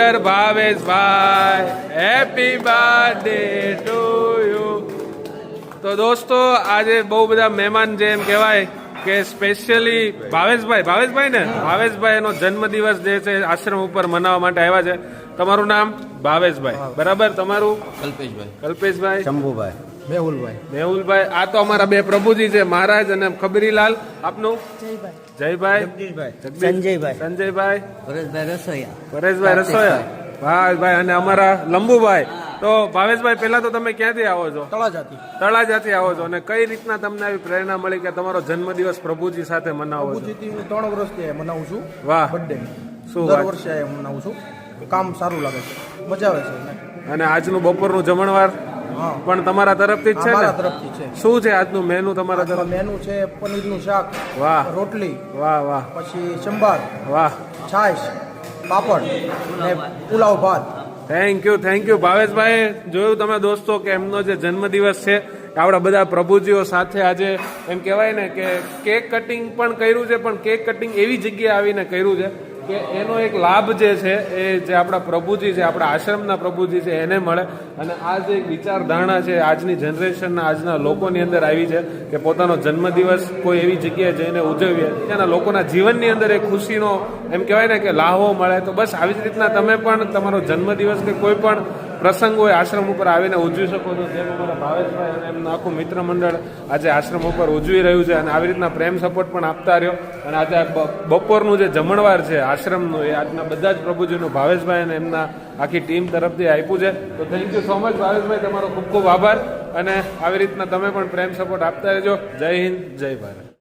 Dear Bhaveshbhai, happy birthday to you. તો દોસ્તો આજે બહુ બધા મહેમાન જે એમ કહેવાય કે સ્પેશિયલી ભાવેશભાઈ ને ભાવેશભાઈ એનો જન્મદિવસ જે છે આશ્રમ ઉપર મનાવવા માટે આવ્યા છે. તમારું નામ ભાવેશભાઈ, બરાબર? તમારું? કલ્પેશભાઈ, શંભુભાઈ, મેહુલભાઈ. આ તો અમારા બે પ્રભુજી છે, મહારાજ અને ખબરીલાલ. આપનું? જયભાઈ, સંજયભાઈ, પરેશભાઈ રસોયા, ભાઈ અને અમારા લંબુભાઈ. તો ભાવેશભાઈ, પહેલા તો તમે ક્યાંથી આવો છો? તળાજાથી આવો છો. અને કઈ રીતના તમને આવી પ્રેરણા મળી કે તમારો જન્મદિવસ પ્રભુજી સાથે મનાવો છો? 3 વર્ષથી મનાવું છું. વાહ, બર્થડે શું દર વર્ષે મનાવું છું. કામ સારું લાગે છે, મજા આવે છે. અને આજનું બપોરનું જમણવાર પણ તમારા તરફથી જ છે ને? તરફથી છે. શું છે આજનું મેનુ તમારા તરફ? મેનુ છે પનીરનું શાક, વાહ, રોટલી, વાહ વાહ, પછી સંભાર, વાહ, છાશ, પાપડ ને પુલાવ ભાત. થેન્ક યુ ભાવેશભાઈ. જોયું તમે દોસ્તો કે એમનો જે જન્મદિવસ છે આપણા બધા પ્રભુજીઓ સાથે આજે એમ કહેવાય ને કે કેક કટિંગ પણ કર્યું છે, પણ કેક કટિંગ એવી જગ્યાએ આવીને કર્યું છે કે એનો એક લાભ જે છે એ જે આપણા પ્રભુજી છે, આપણા આશ્રમના પ્રભુજી છે એને મળે. અને આ જે એક વિચારધારણા છે આજની જનરેશનના આજના લોકોની અંદર આવી છે કે પોતાનો જન્મદિવસ કોઈ એવી જગ્યાએ જઈને ઉજવીએ ત્યાંના લોકોના જીવનની અંદર એક ખુશીનો એમ કહેવાય ને કે લાહવો મળે. તો બસ આવી જ રીતના તમે પણ તમારો જન્મદિવસ કે કોઈ પણ પ્રસંગ હોય આશ્રમ ઉપર આવીને ઉજવી શકો છો. જેમ અમારા ભાવેશભાઈ અને એમનું આખું મિત્ર મંડળ આજે આશ્રમ ઉપર ઉજવી રહ્યું છે. અને આવી રીતના પ્રેમ સપોર્ટ પણ આપતા રહ્યો. અને આજે બપોરનું જે જમણવાર છે આશ્રમનું એ આજના બધા જ પ્રભુજીનું ભાવેશભાઈ અને એમના આખી ટીમ તરફથી આપ્યું છે. તો થેન્ક યુ સો મચ ભાવેશભાઈ, તમારો ખૂબ ખૂબ આભાર. અને આવી રીતના તમે પણ પ્રેમ સપોર્ટ આપતા રહેજો. જય હિન્દ, જય ભારત.